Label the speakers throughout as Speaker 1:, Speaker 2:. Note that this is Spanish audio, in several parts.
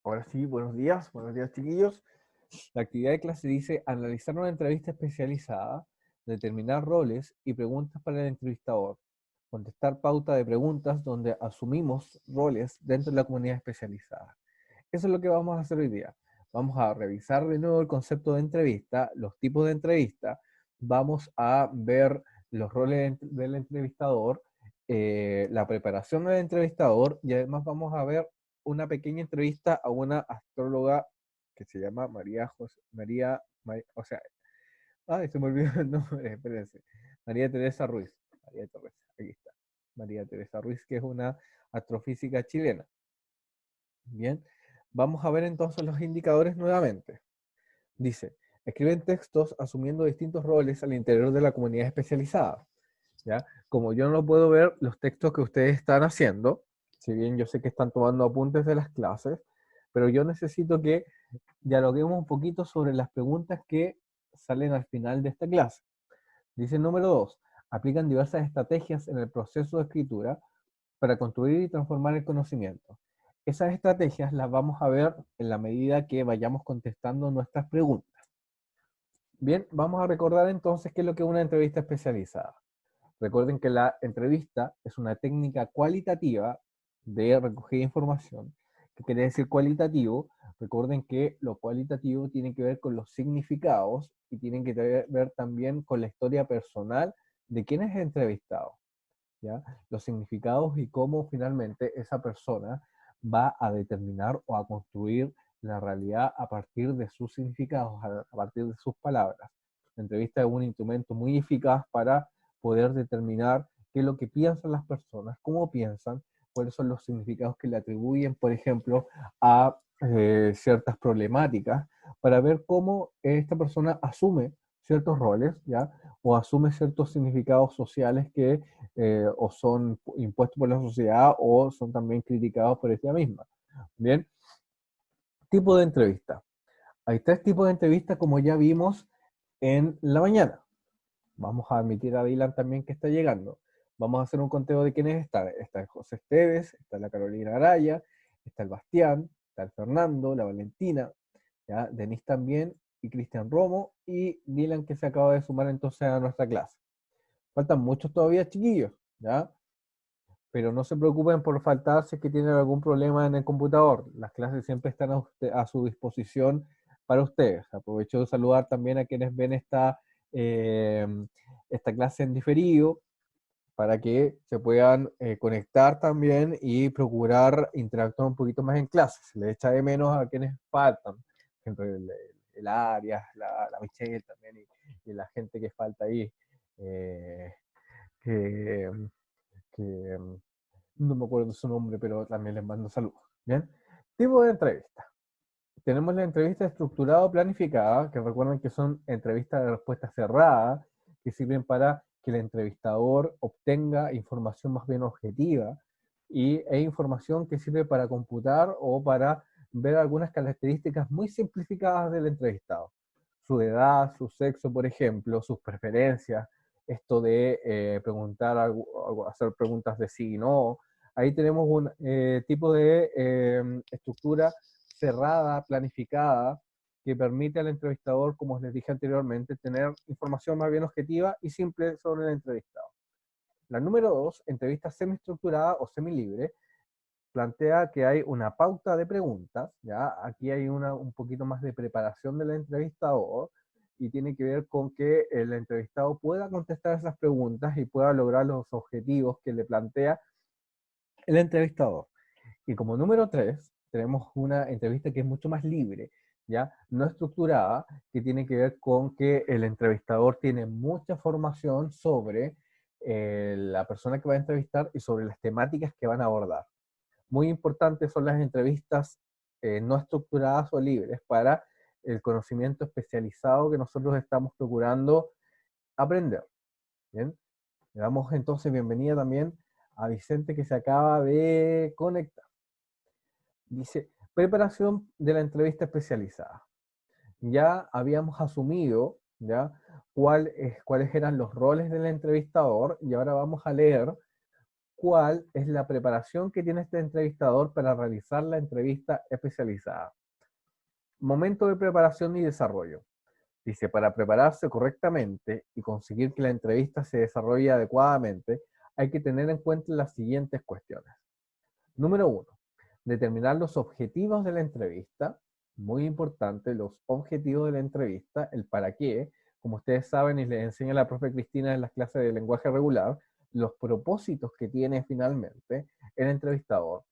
Speaker 1: Ahora sí, buenos días chiquillos. La actividad de clase dice analizar una entrevista especializada, determinar roles y preguntas para el entrevistador, contestar pauta de preguntas donde asumimos roles dentro de la comunidad especializada. Eso es lo que vamos a hacer hoy día. Vamos a revisar de nuevo el concepto de entrevista, los tipos de entrevista, vamos a ver los roles del entrevistador, la preparación del entrevistador y además vamos a ver una pequeña entrevista a una astróloga que se llama o sea, ay, se me olvidó el nombre, espérense, María Teresa Ruiz, María Teresa, aquí está, María Teresa Ruiz, que es una astrofísica chilena. Bien, vamos a ver entonces los indicadores nuevamente. Dice, escriben textos asumiendo distintos roles al interior de la comunidad especializada. ¿Ya? Como yo no puedo ver los textos que ustedes están haciendo, si bien yo sé que están tomando apuntes de las clases, pero yo necesito que dialoguemos un poquito sobre las preguntas que salen al final de esta clase. Dice número 2, aplican diversas estrategias en el proceso de escritura para construir y transformar el conocimiento. Esas estrategias las vamos a ver en la medida que vayamos contestando nuestras preguntas. Bien, vamos a recordar entonces qué es lo que es una entrevista especializada. Recuerden que la entrevista es una técnica cualitativa de recoger información. ¿Qué quiere decir cualitativo? Recuerden que lo cualitativo tiene que ver con los significados y tiene que ver también con la historia personal de quién es entrevistado. ¿Ya? Los significados y cómo finalmente esa persona va a determinar o a construir la realidad a partir de sus significados, a partir de sus palabras. La entrevista es un instrumento muy eficaz para poder determinar qué es lo que piensan las personas, cómo piensan, cuáles son los significados que le atribuyen, por ejemplo, a ciertas problemáticas, para ver cómo esta persona asume ciertos roles, ¿ya? O asume ciertos significados sociales que o son impuestos por la sociedad o son también criticados por ella misma. Bien, tipo de entrevista. Hay tres tipos de entrevistas como ya vimos en la mañana. Vamos a admitir a Dylan también que está llegando. Vamos a hacer un conteo de quiénes están. Está el José Esteves, está la Carolina Araya, está el Bastián, está el Fernando, la Valentina, ¿ya? Denis también, y Cristian Romo, y Dylan que se acaba de sumar entonces a nuestra clase. Faltan muchos todavía, chiquillos, ¿ya? Pero no se preocupen por faltar si es que tienen algún problema en el computador. Las clases siempre están a su disposición para ustedes. Aprovecho de saludar también a quienes ven eh, esta clase en diferido para que se puedan conectar también y procurar interactuar un poquito más en clase. Se les echa de menos a quienes faltan. Por ejemplo, el Arias, la Michelle también y la gente que falta ahí. Eh, que, que no me acuerdo su nombre, pero también les mando saludos. Bien, tipo de entrevista. Tenemos la entrevista estructurada o planificada, que recuerden que son entrevistas de respuesta cerrada, que sirven para que el entrevistador obtenga información más bien objetiva e información que sirve para computar o para ver algunas características muy simplificadas del entrevistado. Su edad, su sexo, por ejemplo, sus preferencias, esto de preguntar, hacer preguntas de sí y no. Ahí tenemos un tipo de estructura cerrada, planificada, que permite al entrevistador, como les dije anteriormente, tener información más bien objetiva y simple sobre el entrevistado. La número 2, entrevista semiestructurada o semilibre, plantea que hay una pauta de preguntas, ¿ya? Aquí hay un poquito más de preparación del entrevistador y tiene que ver con que el entrevistado pueda contestar esas preguntas y pueda lograr los objetivos que le plantea el entrevistador. Y como número 3, tenemos una entrevista que es mucho más libre, ¿ya? No estructurada, que tiene que ver con que el entrevistador tiene mucha formación sobre la persona que va a entrevistar y sobre las temáticas que van a abordar. Muy importantes son las entrevistas no estructuradas o libres para el conocimiento especializado que nosotros estamos procurando aprender. ¿Bien? Le damos entonces bienvenida también a Vicente que se acaba de conectar. Dice, preparación de la entrevista especializada. Ya habíamos asumido ya cuáles eran los roles del entrevistador y ahora vamos a leer cuál es la preparación que tiene este entrevistador para realizar la entrevista especializada. Momento de preparación y desarrollo. Dice, para prepararse correctamente y conseguir que la entrevista se desarrolle adecuadamente, hay que tener en cuenta las siguientes cuestiones. Número 1, determinar los objetivos de la entrevista. Muy importante, los objetivos de la entrevista, el para qué. Como ustedes saben y les enseña la profe Cristina en las clases de lenguaje regular, los propósitos que tiene finalmente el entrevistador.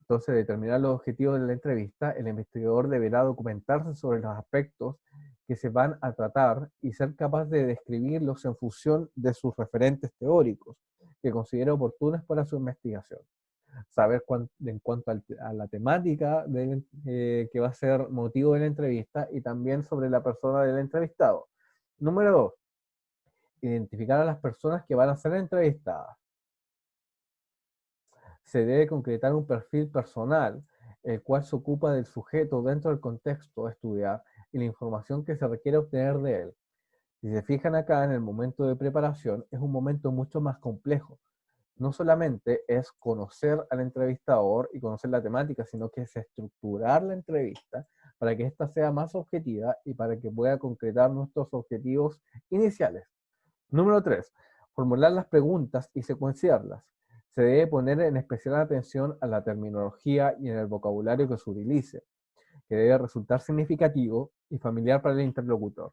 Speaker 1: Entonces, determinar los objetivos de la entrevista, el investigador deberá documentarse sobre los aspectos que se van a tratar y ser capaz de describirlos en función de sus referentes teóricos que considere oportunos para su investigación. Saber en cuanto a la temática que va a ser motivo de la entrevista y también sobre la persona del entrevistado. Número 2, identificar a las personas que van a ser entrevistadas. Se debe concretar un perfil personal, el cual se ocupa del sujeto dentro del contexto a estudiar y la información que se requiere obtener de él. Si se fijan acá en el momento de preparación, es un momento mucho más complejo. No solamente es conocer al entrevistador y conocer la temática, sino que es estructurar la entrevista para que ésta sea más objetiva y para que pueda concretar nuestros objetivos iniciales. Número 3, formular las preguntas y secuenciarlas. Se debe poner en especial atención a la terminología y en el vocabulario que se utilice, que debe resultar significativo y familiar para el interlocutor.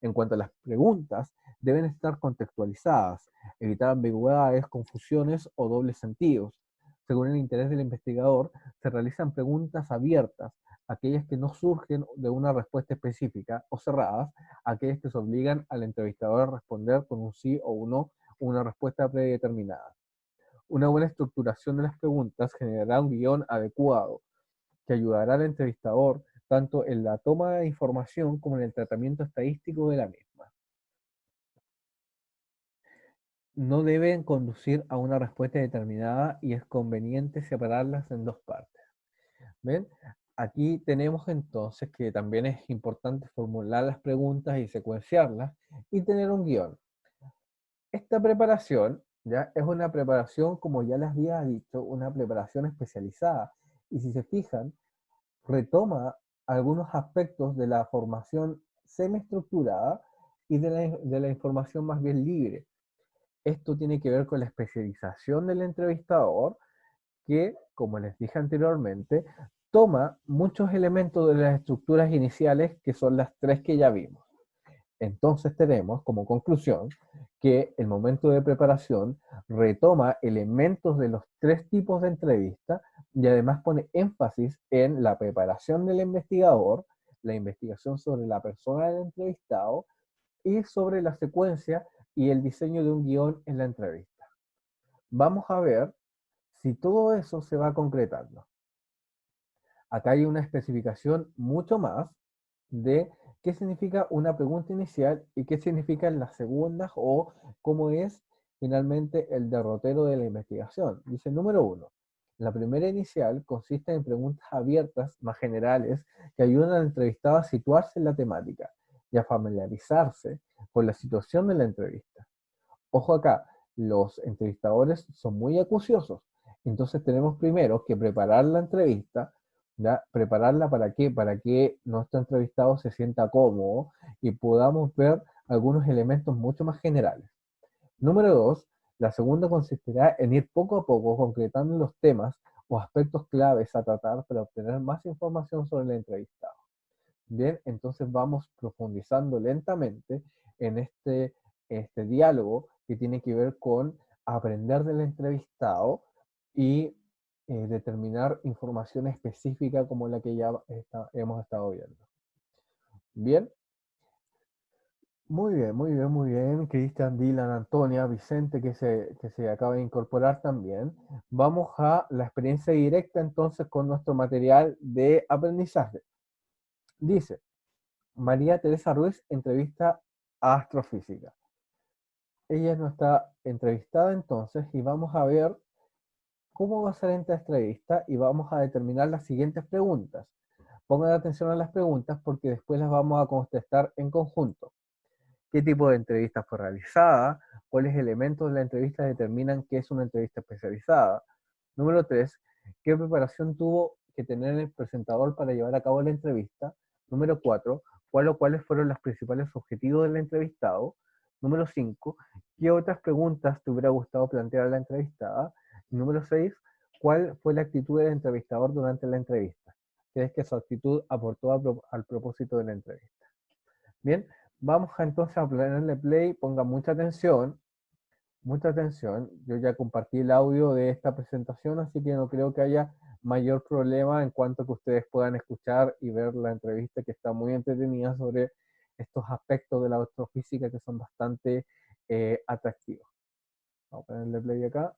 Speaker 1: En cuanto a las preguntas, deben estar contextualizadas, evitar ambigüedades, confusiones o dobles sentidos. Según el interés del investigador, se realizan preguntas abiertas, aquellas que no surgen de una respuesta específica, o cerradas, aquellas que se obligan al entrevistador a responder con un sí o un no, una respuesta predeterminada. Una buena estructuración de las preguntas generará un guión adecuado que ayudará al entrevistador tanto en la toma de información como en el tratamiento estadístico de la misma. No deben conducir a una respuesta determinada y es conveniente separarlas en dos partes. ¿Ven? Aquí tenemos entonces que también es importante formular las preguntas y secuenciarlas y tener un guión. Esta preparación ya es una preparación, como ya les había dicho, una preparación especializada. Y si se fijan, retoma algunos aspectos de la formación semiestructurada y de la información más bien libre. Esto tiene que ver con la especialización del entrevistador, que, como les dije anteriormente, toma muchos elementos de las estructuras iniciales, que son las tres que ya vimos. Entonces tenemos como conclusión que el momento de preparación retoma elementos de los tres tipos de entrevista y además pone énfasis en la preparación del investigador, la investigación sobre la persona del entrevistado y sobre la secuencia y el diseño de un guión en la entrevista. Vamos a ver si todo eso se va concretando. Acá hay una especificación mucho más de qué significa una pregunta inicial y qué significan las segundas o cómo es finalmente el derrotero de la investigación. Dice número 1. La primera inicial consiste en preguntas abiertas más generales que ayudan al entrevistado a situarse en la temática y a familiarizarse con la situación de la entrevista. Ojo acá, los entrevistadores son muy acuciosos, entonces tenemos primero que preparar la entrevista. ¿Ya? ¿Prepararla para qué? Para que nuestro entrevistado se sienta cómodo y podamos ver algunos elementos mucho más generales. Número 2, la segunda consistirá en ir poco a poco concretando los temas o aspectos claves a tratar para obtener más información sobre el entrevistado. Bien, entonces vamos profundizando lentamente en este diálogo que tiene que ver con aprender del entrevistado y determinar información específica como la que ya hemos estado viendo. Bien, muy bien, muy bien, muy bien. Cristian, Dylan, Antonia, Vicente, que se acaba de incorporar también. Vamos a la experiencia directa entonces con nuestro material de aprendizaje. Dice, María Teresa Ruiz entrevista a astrofísica. Ella es nuestra entrevistada entonces y vamos a ver cómo va a ser esta entrevista y vamos a determinar las siguientes preguntas. Pongan atención a las preguntas porque después las vamos a contestar en conjunto. qué tipo de entrevista fue realizada, cuáles elementos de la entrevista determinan qué es una entrevista especializada. Número 3, qué preparación tuvo que tener el presentador para llevar a cabo la entrevista. Número 4, cuáles fueron los principales objetivos del entrevistado. Número 5, qué otras preguntas te hubiera gustado plantear a la entrevistada. Y número 6, cuál fue la actitud del entrevistador durante la entrevista. ¿Crees que su actitud aportó al propósito de la entrevista? Bien, vamos entonces a ponerle play, ponga mucha atención. Mucha atención, yo ya compartí el audio de esta presentación, así que no creo que haya mayor problema en cuanto a que ustedes puedan escuchar y ver la entrevista, que está muy entretenida sobre estos aspectos de la astrofísica que son bastante atractivos. Vamos a ponerle play acá.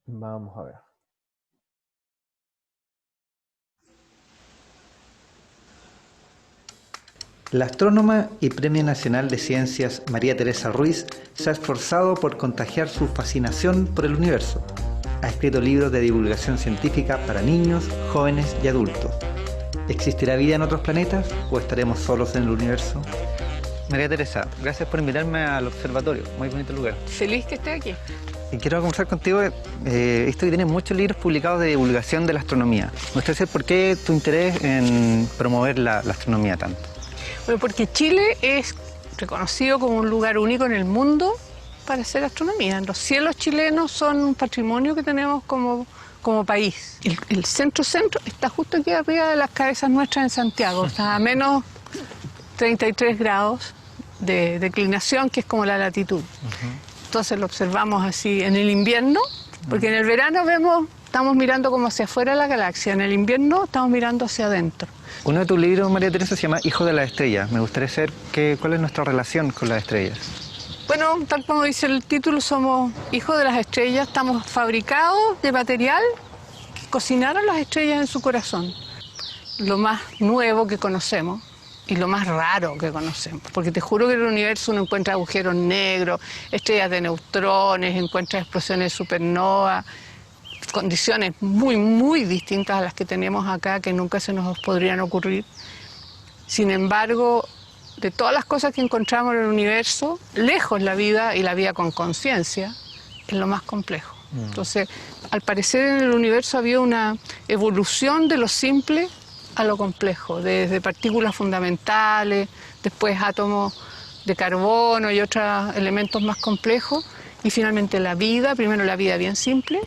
Speaker 1: Vamos a ver.
Speaker 2: La astrónoma y Premio Nacional de Ciencias María Teresa Ruiz se ha esforzado por contagiar su fascinación por el universo. Ha escrito libros de divulgación científica para niños, jóvenes y adultos. ¿Existirá vida en otros planetas o estaremos solos en el universo? María Teresa, gracias por invitarme al observatorio. Muy bonito lugar.
Speaker 3: Feliz que esté aquí.
Speaker 2: Y quiero conversar contigo, he visto que tienes muchos libros publicados de divulgación de la astronomía. Me gustaría saber por qué tu interés en promover la astronomía tanto.
Speaker 3: Bueno, porque Chile es reconocido como un lugar único en el mundo para hacer astronomía. Los cielos chilenos son un patrimonio que tenemos como país. El centro está justo aquí arriba de las cabezas nuestras en Santiago, está a menos 33 grados de declinación, que es como la latitud. Entonces lo observamos así en el invierno, porque en el verano estamos mirando como hacia afuera de la galaxia, en el invierno estamos mirando hacia adentro.
Speaker 2: Uno de tus libros, María Teresa, se llama Hijo de las Estrellas. Me gustaría saber cuál es nuestra relación con las estrellas.
Speaker 3: Bueno, tal como dice el título, somos hijos de las estrellas, estamos fabricados de material que cocinaron las estrellas en su corazón. Lo más nuevo que conocemos y lo más raro que conocemos, porque te juro que en el universo uno encuentra agujeros negros, estrellas de neutrones, encuentra explosiones de supernova, condiciones muy, muy distintas a las que tenemos acá, que nunca se nos podrían ocurrir. Sin embargo, de todas las cosas que encontramos en el universo, lejos la vida, y la vida con conciencia, es lo más complejo. Entonces, al parecer en el universo había una evolución de lo simple a lo complejo, desde partículas fundamentales, después átomos de carbono y otros elementos más complejos, y finalmente la vida, primero la vida bien simple,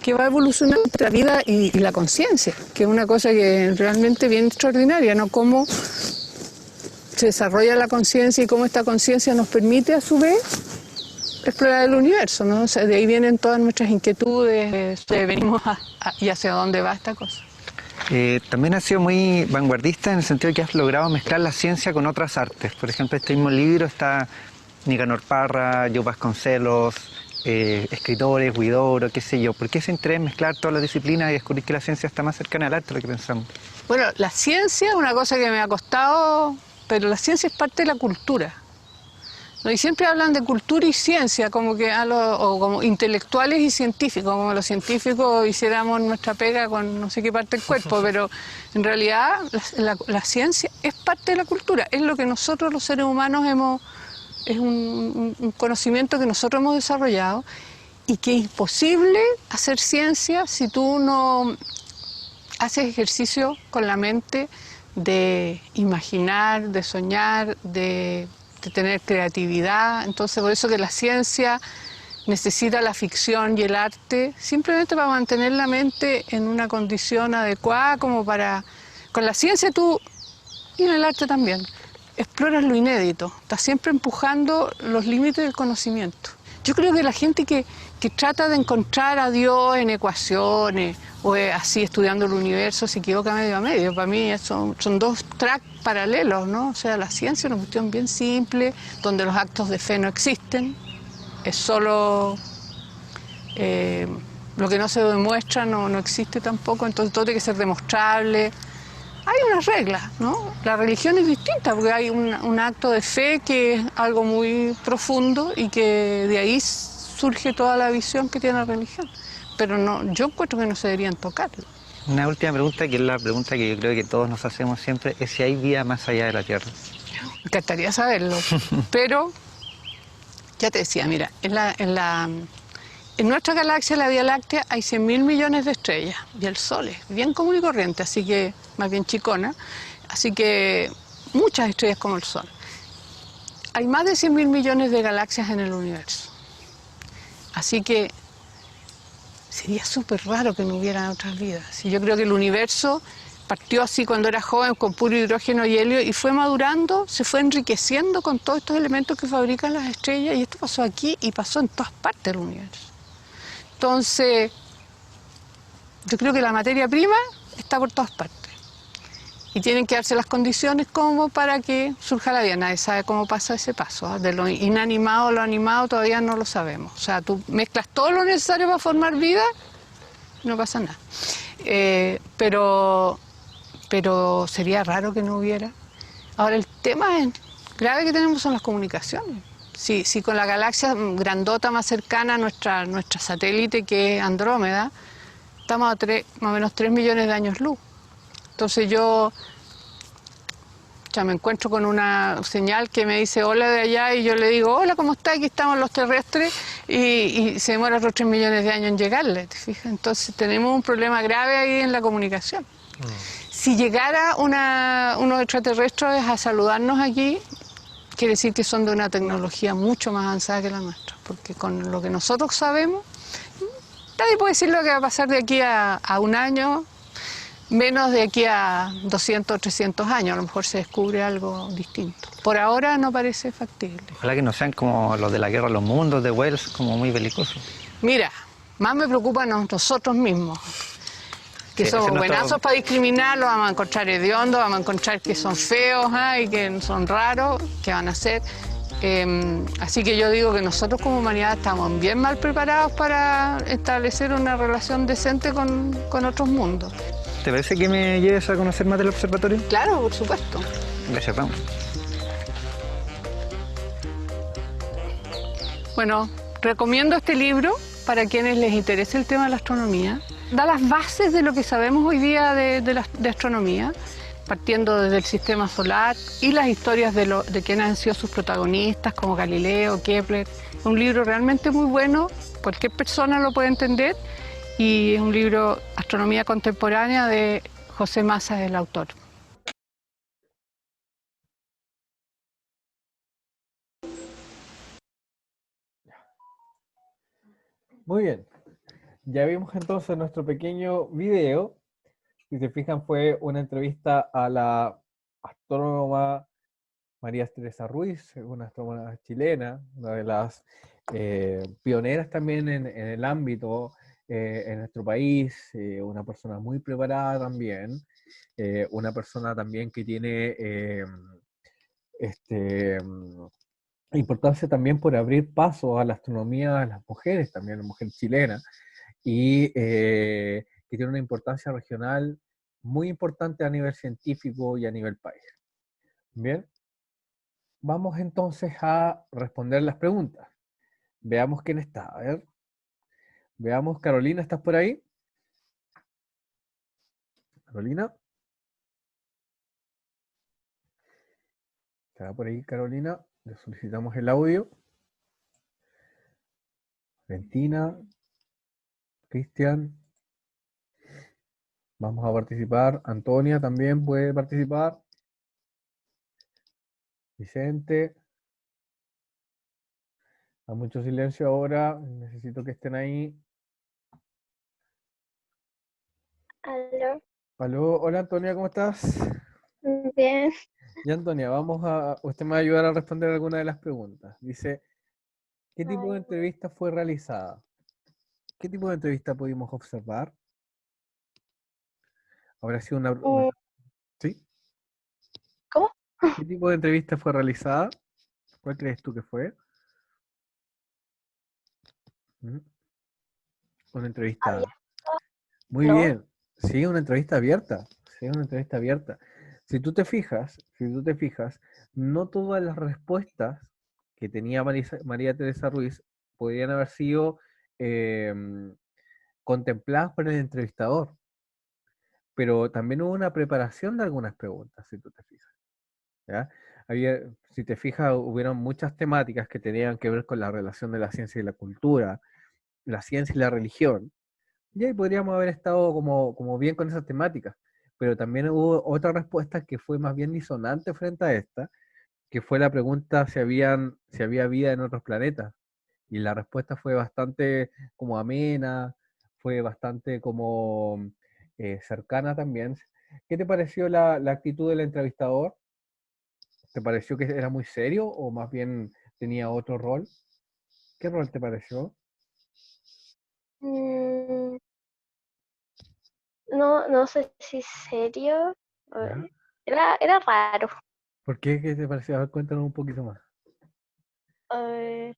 Speaker 3: que va evolucionando la vida y la conciencia, que es una cosa que realmente bien extraordinaria, ¿no? Cómo se desarrolla la conciencia y cómo esta conciencia nos permite a su vez explorar el universo, ¿no? O sea, de ahí vienen todas nuestras inquietudes, venimos y hacia dónde va esta cosa.
Speaker 2: También has sido muy vanguardista en el sentido de que has logrado mezclar la ciencia con otras artes. Por ejemplo, este mismo libro está Nicanor Parra, Joe Vasconcelos, escritores, Huidobro, qué sé yo. ¿Por qué ese interés en mezclar todas las disciplinas y descubrir que la ciencia está más cercana al arte de lo que pensamos?
Speaker 3: Bueno, la ciencia es una cosa que me ha costado, pero la ciencia es parte de la cultura, ¿no? Y siempre hablan de cultura y ciencia como que o como intelectuales y científicos, como los científicos hiciéramos nuestra pega con no sé qué parte del cuerpo, pero en realidad la ciencia es parte de la cultura, es lo que nosotros los seres humanos es un conocimiento que nosotros hemos desarrollado, y que es imposible hacer ciencia si tú no haces ejercicio con la mente de imaginar, de soñar, de tener creatividad. Entonces, por eso que la ciencia necesita la ficción y el arte, simplemente para mantener la mente en una condición adecuada, como para... Con la ciencia tú, y en el arte también, exploras lo inédito, estás siempre empujando los límites del conocimiento. Yo creo que la gente que trata de encontrar a Dios en ecuaciones o así estudiando el universo se equivoca medio a medio. Para mí son dos tracks paralelos, ¿no? O sea, la ciencia es una cuestión bien simple, donde los actos de fe no existen, es solo lo que no se demuestra no existe tampoco, entonces todo tiene que ser demostrable. Hay unas reglas, ¿no? La religión es distinta porque hay un acto de fe que es algo muy profundo y que de ahí surge toda la visión que tiene la religión. Pero no, yo encuentro que no se deberían tocar.
Speaker 2: Una última pregunta, que es la pregunta que yo creo que todos nos hacemos siempre, es si hay vida más allá de la Tierra.
Speaker 3: Me encantaría saberlo, pero ya te decía, mira, en nuestra galaxia, la Vía Láctea, hay 100.000 millones de estrellas y el Sol es bien común y corriente, así que más bien chicona, así que muchas estrellas como el Sol. Hay más de 100.000 millones de galaxias en el universo, así que sería súper raro que no hubieran otras vidas. Y yo creo que el universo partió así cuando era joven con puro hidrógeno y helio y fue madurando, se fue enriqueciendo con todos estos elementos que fabrican las estrellas y esto pasó aquí y pasó en todas partes del universo. Entonces, yo creo que la materia prima está por todas partes y tienen que darse las condiciones como para que surja la vida. Nadie sabe cómo pasa ese paso, ¿eh? De lo inanimado a lo animado todavía no lo sabemos. O sea, tú mezclas todo lo necesario para formar vida, no pasa nada. Pero sería raro que no hubiera. Ahora, el tema grave que tenemos son las comunicaciones. Si con la galaxia grandota más cercana a nuestra satélite, que es Andrómeda, estamos a más o menos 3 millones de años luz. Entonces yo ya me encuentro con una señal que me dice hola de allá y yo le digo hola, ¿cómo está? Aquí estamos los terrestres y se demora otros 3 millones de años en llegarle, ¿te fijas? Entonces tenemos un problema grave ahí en la comunicación. Si llegara unos extraterrestres a saludarnos aquí, quiere decir que son de una tecnología mucho más avanzada que la nuestra, porque con lo que nosotros sabemos, nadie puede decir lo que va a pasar de aquí a un año, menos de aquí a 200 o 300 años, a lo mejor se descubre algo distinto. Por ahora no parece factible.
Speaker 2: Ojalá que no sean como los de la Guerra de los Mundos, de Wells, como muy belicosos.
Speaker 3: Mira, más me preocupan nosotros mismos, que
Speaker 2: Sí,
Speaker 3: somos
Speaker 2: ese es nuestro-
Speaker 3: buenazos para discriminarlos, vamos a encontrar hediondos, vamos a encontrar que son feos y que son raros, que van a ser. Así que yo digo que nosotros como humanidad estamos bien mal preparados para establecer una relación decente con otros mundos.
Speaker 2: ¿Te parece que me lleves a conocer más del observatorio?
Speaker 3: Claro, por supuesto.
Speaker 2: Gracias, vamos.
Speaker 3: Bueno, recomiendo este libro para quienes les interese el tema de la astronomía. Da las bases de lo que sabemos hoy día de astronomía, partiendo desde el sistema solar y las historias de quienes han sido sus protagonistas, como Galileo, Kepler. Es un libro realmente muy bueno, cualquier persona lo puede entender, y es un libro Astronomía Contemporánea de José Massa, el autor.
Speaker 1: Muy bien. Ya vimos entonces nuestro pequeño video. Si se fijan, fue una entrevista a la astrónoma María Teresa Ruiz, una astrónoma chilena, una de las pioneras también en el ámbito en nuestro país, una persona muy preparada también, una persona también que tiene este, importancia también por abrir paso a la astronomía a las mujeres, también la mujer chilena, y que tiene una importancia regional muy importante a nivel científico y a nivel país. Bien, vamos entonces a responder las preguntas. Veamos quién está. A ver, veamos, Carolina, ¿estás por ahí? Carolina. ¿Está por ahí, Carolina? Le solicitamos el audio. Valentina, Cristian. Vamos a participar. Antonia también puede participar. Vicente. Hay mucho silencio ahora. Necesito que estén ahí.
Speaker 4: Aló,
Speaker 1: Aló, hola Antonia, ¿cómo estás?
Speaker 4: bien.
Speaker 1: Ya Antonia, usted me va a ayudar a responder alguna de las preguntas. Dice, ¿qué tipo de
Speaker 4: Ay,
Speaker 1: entrevista fue realizada? ¿Qué tipo de entrevista pudimos observar? ¿Habrá sido
Speaker 4: mm,
Speaker 1: ¿Sí?
Speaker 4: ¿Cómo?
Speaker 1: ¿Qué tipo de entrevista fue realizada? ¿Cuál crees tú que fue? ¿Mm? Una entrevista.
Speaker 4: ¿Había?
Speaker 1: Muy
Speaker 4: No.
Speaker 1: bien. Sí, una entrevista abierta. Sí, una entrevista abierta. Si tú te fijas, no todas las respuestas que tenía María Teresa Ruiz podrían haber sido contempladas por el entrevistador. pero también hubo una preparación de algunas preguntas, si tú te fijas, ¿ya? Si te fijas, hubieron muchas temáticas que tenían que ver con la relación de la ciencia y la cultura, la ciencia y la religión, y ahí podríamos haber estado como bien con esas temáticas, pero también hubo otra respuesta que fue más bien disonante frente a esta, que fue la pregunta si había vida en otros planetas. Y la respuesta fue bastante como amena, fue bastante como cercana también. ¿Qué te pareció la actitud del entrevistador? ¿Te pareció que era muy serio o más bien tenía otro rol? ¿Qué rol te pareció?
Speaker 4: Mm, no sé si serio.
Speaker 1: ¿Ya?
Speaker 4: Era raro.
Speaker 1: ¿Por qué? ¿Qué te pareció? A ver, cuéntanos un poquito más.
Speaker 4: Eh,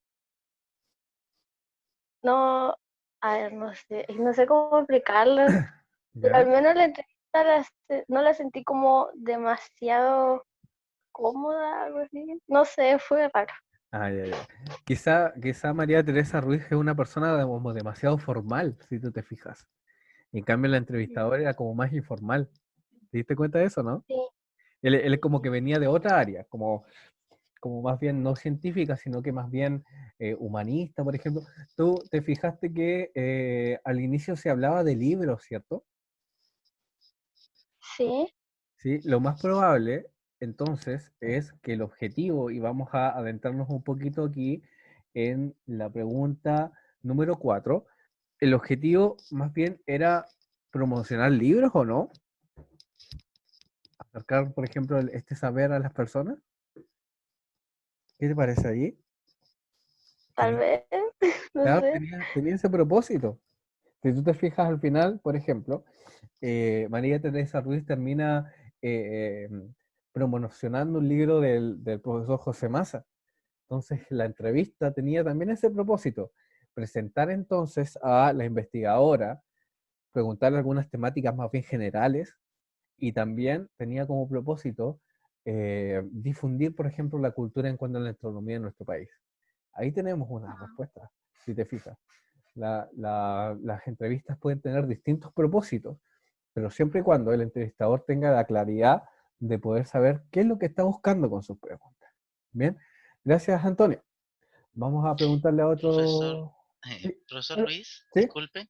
Speaker 4: no, a ver, no sé cómo explicarlo, pero al
Speaker 1: ¿Ya?
Speaker 4: menos la entrevista no la sentí como demasiado cómoda, algo así. No sé, fue raro.
Speaker 1: Ah, ya, ya. Quizá María Teresa Ruiz es una persona como demasiado formal, si tú te fijas. En cambio, la entrevistadora era como más informal. ¿Te diste cuenta de eso, no?
Speaker 4: Sí,
Speaker 1: Él es
Speaker 4: sí,
Speaker 1: como
Speaker 4: sí.
Speaker 1: que venía de otra área, como más bien no científica, sino que más bien humanista, por ejemplo. Tú te fijaste que al inicio se hablaba de libros, ¿cierto?
Speaker 4: Sí,
Speaker 1: Sí, lo más probable entonces es que el objetivo, y vamos a adentrarnos un poquito aquí en la pregunta número 4, el objetivo más bien era promocionar libros o no, acercar, por ejemplo, este saber a las personas. ¿Qué te parece ahí?
Speaker 4: tal vez, no
Speaker 1: Claro,
Speaker 4: sé.
Speaker 1: tenía ese propósito. Si tú te fijas al final, por ejemplo, María Teresa Ruiz termina promocionando un libro del profesor José Massa. Entonces, la entrevista tenía también ese propósito, presentar entonces a la investigadora, preguntarle algunas temáticas más bien generales y también tenía como propósito difundir, por ejemplo, la cultura en cuanto a la astronomía en nuestro país. Ahí tenemos una respuesta, si te fijas. Las entrevistas pueden tener distintos propósitos, pero siempre y cuando el entrevistador tenga la claridad de poder saber qué es lo que está buscando con sus preguntas. Bien, gracias Antonio. Vamos a preguntarle a
Speaker 5: Profesor,
Speaker 1: otro. Sí,
Speaker 5: profesor
Speaker 1: hola.
Speaker 5: Luis,
Speaker 1: ¿Sí?
Speaker 5: disculpe,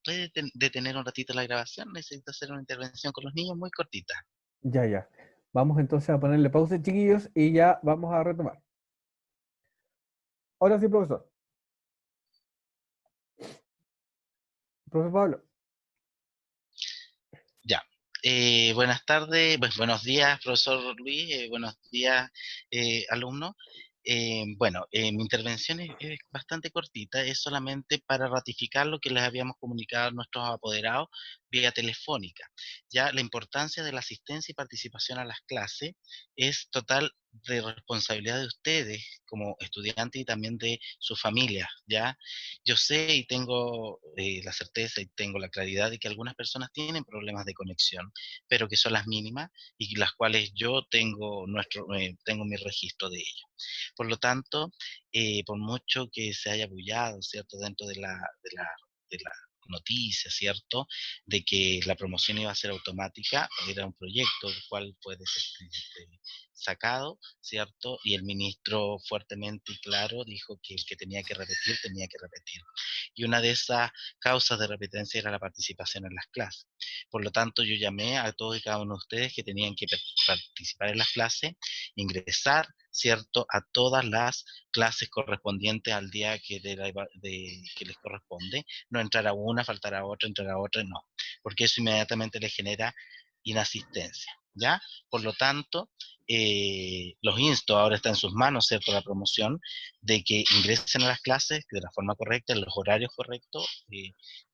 Speaker 5: ¿puede detener un ratito la grabación? Necesito hacer una intervención con los niños muy cortita.
Speaker 1: Ya, ya. Vamos entonces a ponerle pausa, chiquillos, y ya vamos a retomar. Ahora sí, profesor. Profesor Pablo.
Speaker 5: Ya. Buenas tardes, pues, buenos días, profesor Luis, buenos días, alumno. Bueno, mi intervención es bastante cortita, es solamente para ratificar lo que les habíamos comunicado a nuestros apoderados vía telefónica. Ya la importancia de la asistencia y participación a las clases es total de responsabilidad de ustedes como estudiantes y también de sus familias, ¿ya? Yo sé y tengo la certeza y tengo la claridad de que algunas personas tienen problemas de conexión, pero que son las mínimas y las cuales yo tengo mi registro de ello. Por lo tanto, por mucho que se haya bullado, ¿cierto?, dentro de la noticia, ¿cierto?, de que la promoción iba a ser automática, era un proyecto el cual fue sacado, ¿cierto? Y el ministro fuertemente y claro dijo que el que tenía que repetir, tenía que repetir. Y una de esas causas de repetencia era la participación en las clases. Por lo tanto, yo llamé a todos y cada uno de ustedes que tenían que participar en las clases, ingresar, ¿cierto?, a todas las clases correspondientes al día que les corresponde, no entrar a una, faltar a otra, no, porque eso inmediatamente les genera inasistencia, ¿ya? Por lo tanto, los insto, ahora está en sus manos, ¿cierto?, la promoción, de que ingresen a las clases de la forma correcta, en los horarios correctos,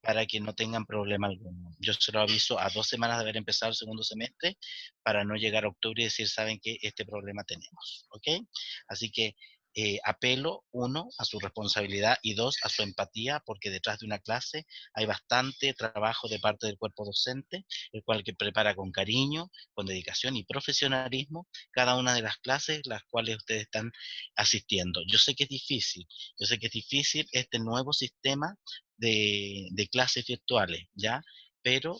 Speaker 5: para que no tengan problema alguno. Yo se lo aviso a 2 semanas de haber empezado el segundo semestre, para no llegar a octubre y decir, saben que este problema tenemos, ¿ok? Así que apelo, uno, a su responsabilidad y dos, a su empatía, porque detrás de una clase hay bastante trabajo de parte del cuerpo docente, el cual que prepara con cariño, con dedicación y profesionalismo cada una de las clases las cuales ustedes están asistiendo. Yo sé que es difícil este nuevo sistema de clases virtuales, ¿ya? Pero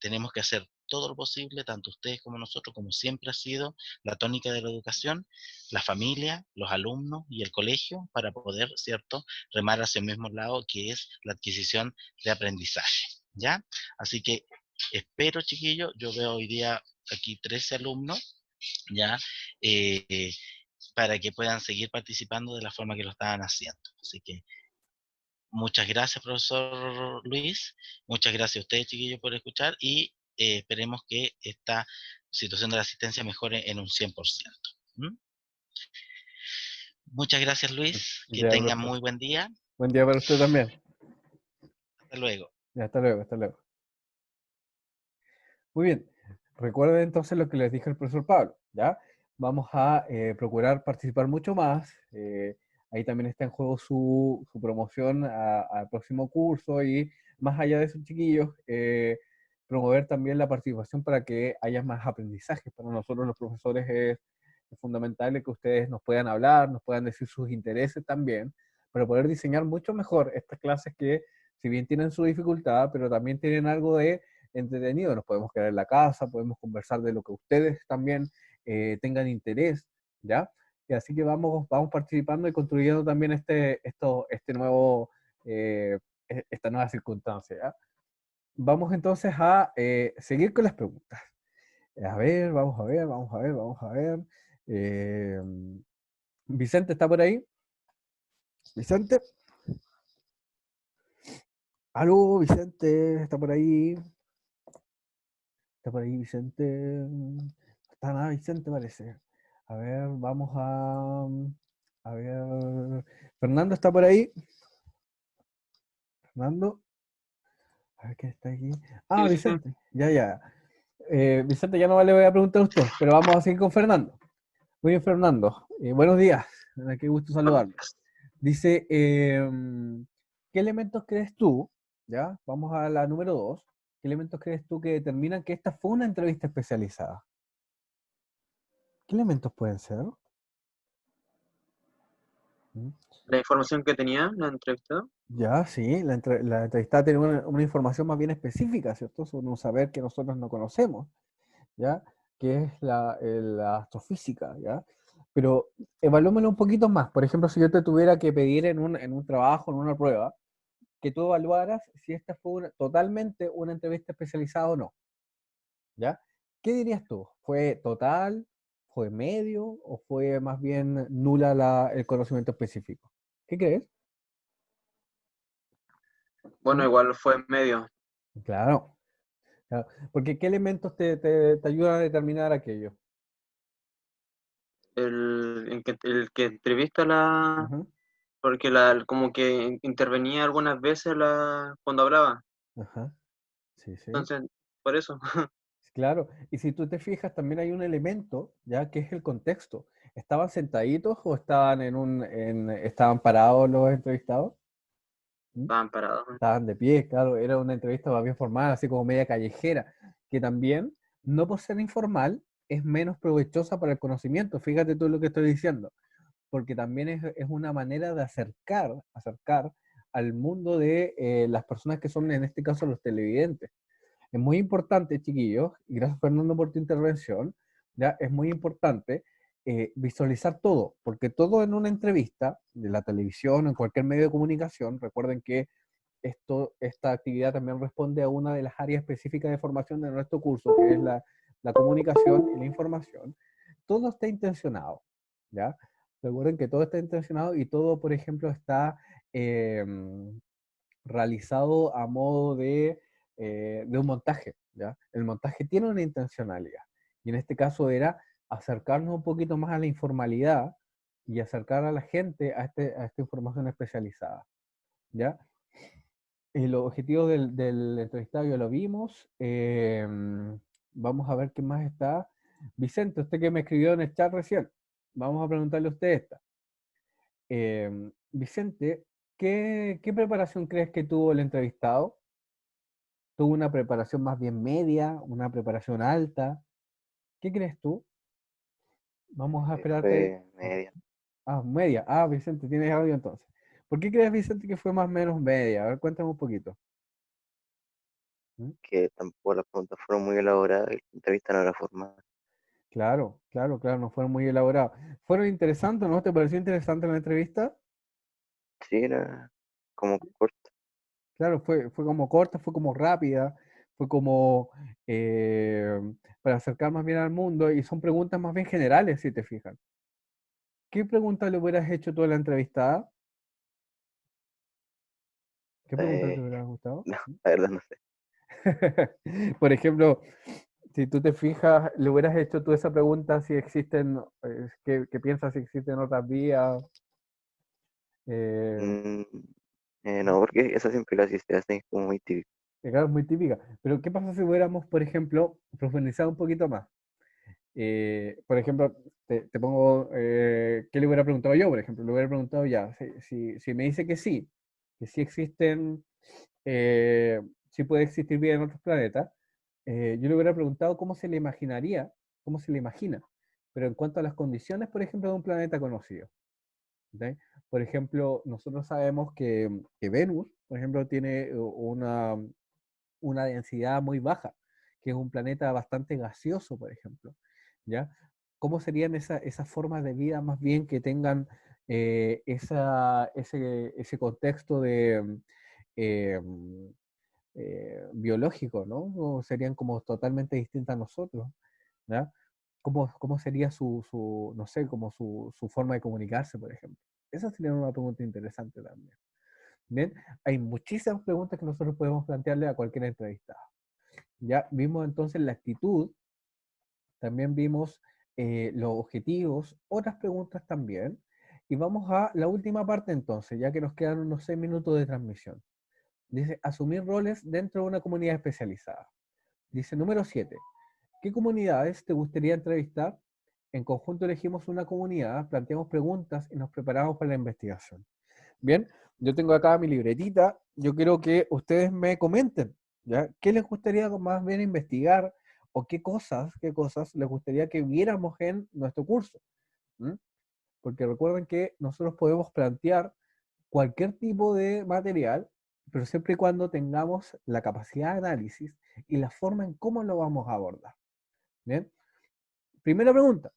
Speaker 5: tenemos que hacer todo lo posible, tanto ustedes como nosotros, como siempre ha sido la tónica de la educación, la familia, los alumnos y el colegio, para poder, ¿cierto?, remar hacia el mismo lado, que es la adquisición de aprendizaje, ¿ya? Así que espero, chiquillos, yo veo hoy día aquí 13 alumnos, ¿ya? Eh, para que puedan seguir participando de la forma que lo estaban haciendo. Así que muchas gracias, profesor Luis. Muchas gracias a ustedes, chiquillos, por escuchar y esperemos que esta situación de la asistencia mejore en un 100%. ¿Mm? Muchas gracias, Luis. Que
Speaker 1: Ya,
Speaker 5: tengan
Speaker 1: profesor.
Speaker 5: muy buen día.
Speaker 1: Buen día para usted también.
Speaker 5: Hasta luego.
Speaker 1: Ya, hasta luego, hasta luego. Muy bien. Recuerden entonces lo que les dije el profesor Pablo, ¿ya? Vamos a procurar participar mucho más. Ahí también está en juego su promoción al próximo curso y más allá de eso, chiquillos, promover también la participación para que haya más aprendizaje. Para nosotros los profesores es fundamental que ustedes nos puedan hablar, nos puedan decir sus intereses también, para poder diseñar mucho mejor estas clases que, si bien tienen su dificultad, pero también tienen algo de entretenido. Nos podemos quedar en la casa, podemos conversar de lo que ustedes también tengan interés, ¿ya? Y así que vamos participando y construyendo también este nuevo, esta nueva circunstancia, ¿ya? Vamos entonces a seguir con las preguntas. A ver, vamos a ver, vamos a ver, vamos a ver. Eh, Vicente, ¿está por ahí? Vicente. Aló, Vicente, ¿está por ahí? ¿Está por ahí, Vicente? No está nada, Vicente, parece. A ver, vamos a ver. Fernando, ¿está por ahí? Fernando. A ver quién está aquí. Ah,
Speaker 6: Sí, sí, sí.
Speaker 1: Vicente. Ya, ya. Vicente, ya no le voy a preguntar a usted, pero vamos a seguir con Fernando. Muy bien, Fernando. Buenos días. Qué gusto
Speaker 6: Buenos
Speaker 1: saludarlo.
Speaker 6: días.
Speaker 1: Dice, ¿qué elementos crees tú? Ya, vamos a la número 2. ¿Qué elementos crees tú que determinan que esta fue una entrevista especializada? ¿Qué elementos pueden ser? ¿Mm?
Speaker 6: La información que tenía la entrevista.
Speaker 1: Ya, sí, la entrevistada tiene una información más bien específica, ¿cierto? Sobre un saber que nosotros no conocemos, ¿ya? Que es la astrofísica, ¿ya? Pero evalúmelo un poquito más. Por ejemplo, si yo te tuviera que pedir en un trabajo, en una prueba, que tú evaluaras si esta fue totalmente una entrevista especializada o no, ¿ya? ¿Qué dirías tú? ¿Fue total, fue medio o fue más bien nula el conocimiento específico? ¿Qué crees?
Speaker 6: Bueno,
Speaker 1: ¿Mm?
Speaker 6: igual fue medio.
Speaker 1: Claro, claro. Porque ¿qué elementos te ayudan a determinar aquello?
Speaker 6: El que entrevista la.
Speaker 1: Ujú,
Speaker 6: Porque como que intervenía algunas veces cuando hablaba.
Speaker 1: ajá, sí, sí.
Speaker 6: Entonces, por eso.
Speaker 1: Claro, y si tú te fijas, también hay un elemento, ya que es el contexto. ¿Estaban sentaditos o estaban parados los entrevistados? ¿Mm?
Speaker 6: Estaban parados.
Speaker 1: Estaban de pie, claro, era una entrevista más bien formal, así como media callejera, que también, no por ser informal, es menos provechosa para el conocimiento. Fíjate tú lo que estoy diciendo, porque también es una manera de acercar al mundo de las personas que son, en este caso, los televidentes. Es muy importante, chiquillos, y gracias Fernando por tu intervención, ¿ya? Es muy importante visualizar todo, porque todo en una entrevista, de la televisión o en cualquier medio de comunicación, recuerden que esta actividad también responde a una de las áreas específicas de formación de nuestro curso, que es la comunicación y la información. Todo está intencionado, ¿ya? Recuerden que todo está intencionado y todo, por ejemplo, está realizado a modo de un montaje, ¿ya? El montaje tiene una intencionalidad, y en este caso era acercarnos un poquito más a la informalidad y acercar a la gente a esta información especializada, ¿ya? Y los objetivos del entrevistado ya lo vimos. Vamos a ver qué más está. Vicente, usted que me escribió en el chat recién, vamos a preguntarle a usted esta. Vicente, ¿qué preparación crees que tuvo el entrevistado? ¿Tuvo una preparación más bien media, una preparación alta? ¿Qué crees tú? Vamos a esperarte.
Speaker 7: Fue media.
Speaker 1: Ah, media. Ah, Vicente, tienes audio entonces. ¿Por qué crees, Vicente, que fue más o menos media? A ver, cuéntame un poquito. ¿Mm?
Speaker 7: que tampoco las preguntas fueron muy elaboradas y la entrevista no era formal.
Speaker 1: Claro, claro, claro, no fueron muy elaborados. ¿Fueron interesantes, no? ¿Te pareció interesante la entrevista?
Speaker 7: Sí, era como corto.
Speaker 1: Claro, fue como corta, fue como rápida, fue como eh, para acercar más bien al mundo y son preguntas más bien generales, si te fijas. ¿Qué pregunta le hubieras hecho tú a la entrevistada? ¿Qué pregunta te
Speaker 7: Eh,
Speaker 1: hubiera gustado?
Speaker 7: no, la verdad no sé.
Speaker 1: Por ejemplo, si tú te fijas, le hubieras hecho tú esa pregunta si existen, ¿qué piensas si existen otras vías? Eh,
Speaker 7: Mm, no, porque esa siempre la hiciste así, como muy típico.
Speaker 1: claro, es muy típica. Pero ¿qué pasa si hubiéramos, por ejemplo, profundizado un poquito más? Por ejemplo, te pongo, ¿qué le hubiera preguntado yo, por ejemplo? Le hubiera preguntado ya, si me dice que sí existen, eh, sí puede existir vida en otros planetas, yo le hubiera preguntado cómo se le imaginaría, cómo se le imagina, pero en cuanto a las condiciones, por ejemplo, de un planeta conocido. ¿Ok? Por ejemplo, nosotros sabemos que Venus, por ejemplo, tiene una densidad muy baja, que es un planeta bastante gaseoso, por ejemplo, ¿ya? ¿Cómo serían esas formas de vida más bien que tengan ese contexto de eh, biológico, ¿no? O serían como totalmente distintas a nosotros, ¿ya? ¿Cómo sería no sé, como su forma de comunicarse, por ejemplo? Esa sería una pregunta interesante también. Bien, hay muchísimas preguntas que nosotros podemos plantearle a cualquier entrevistado. Ya vimos entonces la actitud, también vimos los objetivos, otras preguntas también. Y vamos a la última parte entonces, ya que nos quedan unos 6 minutos de transmisión. Dice, asumir roles dentro de una comunidad especializada. Dice, número 7, ¿qué comunidades te gustaría entrevistar? En conjunto elegimos una comunidad, planteamos preguntas y nos preparamos para la investigación. Bien, yo tengo acá mi libretita, yo quiero que ustedes me comenten, ¿ya? ¿Qué les gustaría más bien investigar o qué cosas les gustaría que viéramos en nuestro curso? ¿Mm? Porque recuerden que nosotros podemos plantear cualquier tipo de material, pero siempre y cuando tengamos la capacidad de análisis y la forma en cómo lo vamos a abordar. Bien, primera pregunta,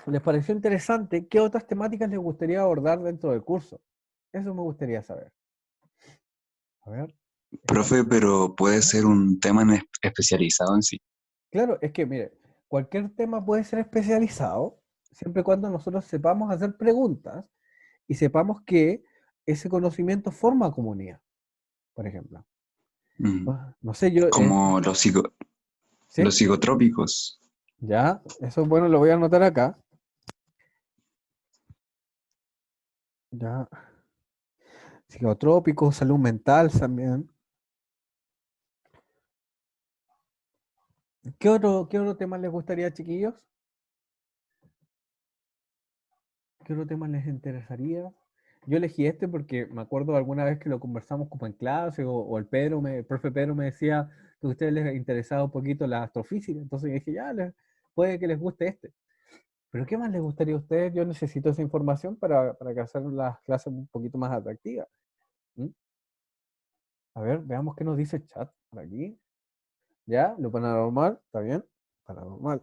Speaker 1: ¿les pareció interesante? ¿Qué otras temáticas les gustaría abordar dentro del curso? Eso me gustaría saber. A ver.
Speaker 8: Profe, pero puede ser un tema especializado en sí.
Speaker 1: Claro, es que, mire, cualquier tema puede ser especializado siempre y cuando nosotros sepamos hacer preguntas y sepamos que ese conocimiento forma comunidad, por ejemplo.
Speaker 8: Mm,
Speaker 1: No sé, yo,
Speaker 8: Como los
Speaker 1: ¿sí?
Speaker 8: psicotrópicos.
Speaker 1: Ya, eso es bueno, lo voy a anotar acá. Ya, psicotrópicos, salud mental también. Qué otro tema les gustaría, chiquillos? ¿Qué otro tema les interesaría? Yo elegí este porque me acuerdo alguna vez que lo conversamos como en clase o el profe Pedro me decía que a ustedes les interesaba un poquito la astrofísica, entonces dije, ya, puede que les guste este. Pero ¿qué más les gustaría a ustedes? Yo necesito esa información para que hacer las clases un poquito más atractivas. ¿Mm? A ver, veamos qué nos dice el chat por aquí. ¿Ya? Lo paranormal, ¿está bien? Paranormal.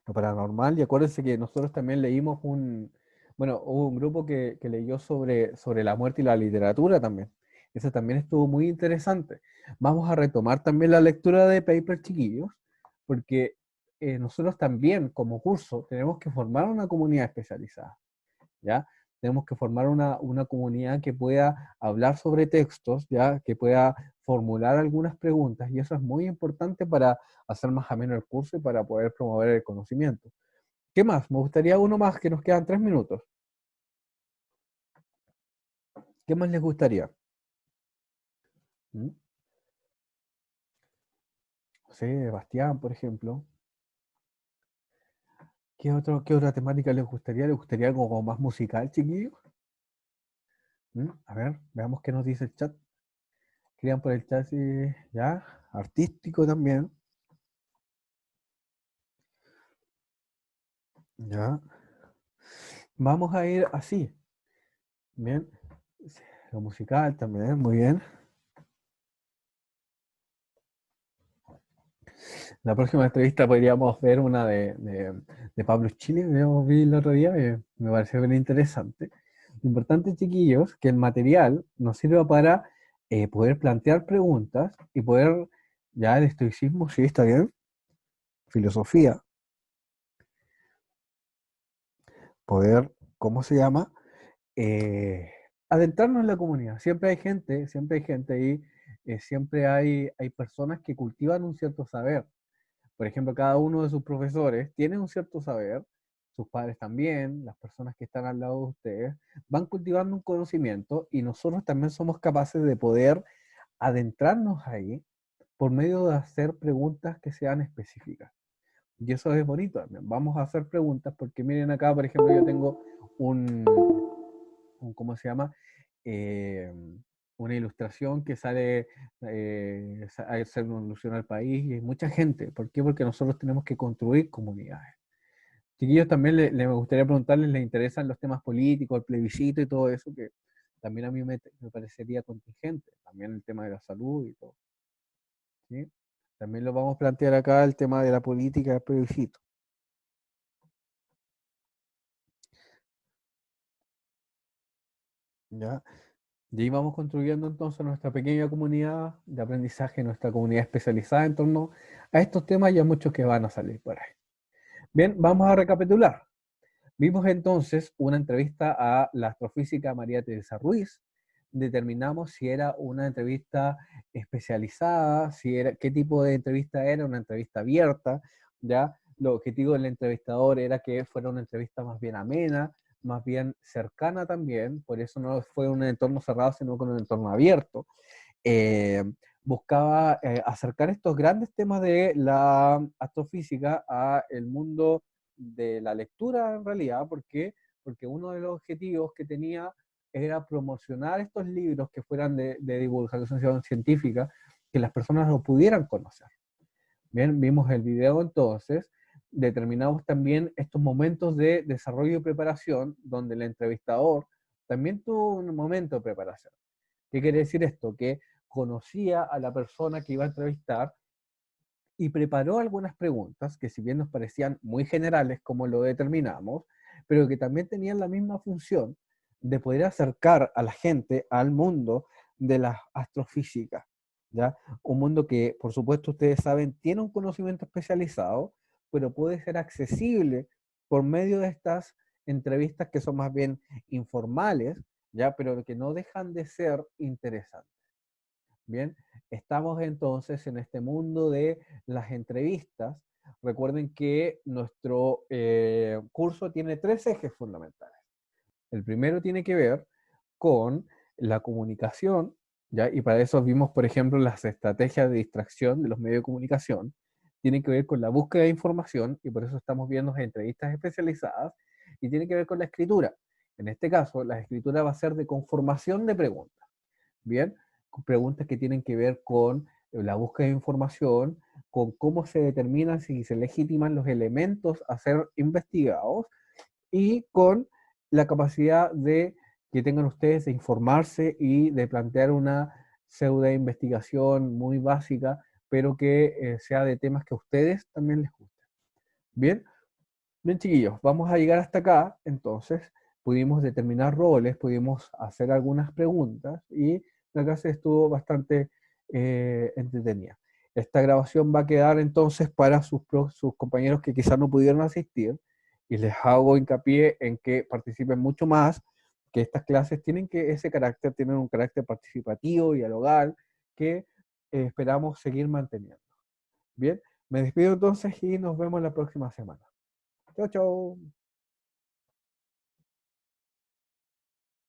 Speaker 1: Lo paranormal, y acuérdense que nosotros también leímos bueno, hubo un grupo que leyó sobre la muerte y la literatura también. Ese también estuvo muy interesante. Vamos a retomar también la lectura de papers, chiquillos, porque nosotros también como curso tenemos que formar una comunidad especializada, ¿ya? Tenemos que formar una comunidad que pueda hablar sobre textos, ¿ya? Que pueda formular algunas preguntas, y eso es muy importante para hacer más ameno el curso y para poder promover el conocimiento. ¿Qué más? Me gustaría uno más, que nos quedan 3 minutos. ¿Qué más les gustaría? ¿Mm? José, Bastián, por ejemplo. ¿Qué otra temática les gustaría? ¿Les gustaría algo como más musical, chiquillos? A ver, veamos qué nos dice el chat. Escriban por el chat, sí, ya. Artístico también. Ya. Vamos a ir así. Bien. Lo musical también, muy bien. La próxima entrevista podríamos ver una de Pablo Chile, que vi el otro día, me pareció bien interesante. Lo importante, chiquillos, que el material nos sirva para poder plantear preguntas y poder, ya el estoicismo, sí, está bien, filosofía, poder, ¿cómo se llama? Eh, adentrarnos en la comunidad. Siempre hay gente ahí, siempre hay personas que cultivan un cierto saber. Por ejemplo, cada uno de sus profesores tiene un cierto saber, sus padres también, las personas que están al lado de ustedes, van cultivando un conocimiento y nosotros también somos capaces de poder adentrarnos ahí por medio de hacer preguntas que sean específicas. Y eso es bonito también. Vamos a hacer preguntas porque miren acá, por ejemplo, yo tengo ¿cómo se llama? Eh, una ilustración que sale a hacer una ilusión al país y hay mucha gente. ¿Por qué? Porque nosotros tenemos que construir comunidades. Chiquillos, también me gustaría preguntarles, ¿les interesan los temas políticos, el plebiscito y todo eso? Que también a mí me parecería contingente. También el tema de la salud y todo. ¿Sí? También lo vamos a plantear acá, el tema de la política, el plebiscito. ¿Ya? Y ahí vamos construyendo entonces nuestra pequeña comunidad de aprendizaje, nuestra comunidad especializada en torno a estos temas y a muchos que van a salir por ahí. Bien, vamos a recapitular. Vimos entonces una entrevista a la astrofísica María Teresa Ruiz. Determinamos si era una entrevista especializada, qué tipo de entrevista era, una entrevista abierta, ¿ya? Lo objetivo del entrevistador era que fuera una entrevista más bien amena, más bien cercana también, por eso no fue un entorno cerrado, sino con un entorno abierto. Eh, buscaba acercar estos grandes temas de la astrofísica a el mundo de la lectura en realidad, ¿por qué? Porque uno de los objetivos que tenía era promocionar estos libros que fueran de divulgación científica, que las personas lo pudieran conocer. Bien, vimos el video entonces, determinamos también estos momentos de desarrollo y preparación, donde el entrevistador también tuvo un momento de preparación. ¿Qué quiere decir esto? Que conocía a la persona que iba a entrevistar y preparó algunas preguntas que si bien nos parecían muy generales como lo determinamos, pero que también tenían la misma función de poder acercar a la gente al mundo de la astrofísica, ¿ya? Un mundo que, por supuesto, ustedes saben, tiene un conocimiento especializado, pero puede ser accesible por medio de estas entrevistas que son más bien informales, ¿ya? Pero que no dejan de ser interesantes. Bien, estamos entonces en este mundo de las entrevistas. Recuerden que nuestro curso tiene tres ejes fundamentales. El primero tiene que ver con la comunicación, ¿ya? Y para eso vimos, por ejemplo, las estrategias de distracción de los medios de comunicación. Tiene que ver con la búsqueda de información y por eso estamos viendo entrevistas especializadas y tiene que ver con la escritura. En este caso, la escritura va a ser de conformación de preguntas. Bien, preguntas que tienen que ver con la búsqueda de información, con cómo se determinan si se legitiman los elementos a ser investigados y con la capacidad de que tengan ustedes de informarse y de plantear una pseudo investigación muy básica, pero que sea de temas que a ustedes también les gusten. Bien, bien chiquillos, vamos a llegar hasta acá, entonces pudimos determinar roles, pudimos hacer algunas preguntas y la clase estuvo bastante entretenida. Esta grabación va a quedar entonces para sus compañeros que quizás no pudieron asistir y les hago hincapié en que participen mucho más, que estas clases tienen un carácter participativo y dialogal que esperamos seguir manteniendo. Bien, me despido entonces y nos vemos la próxima semana. Chau, chau.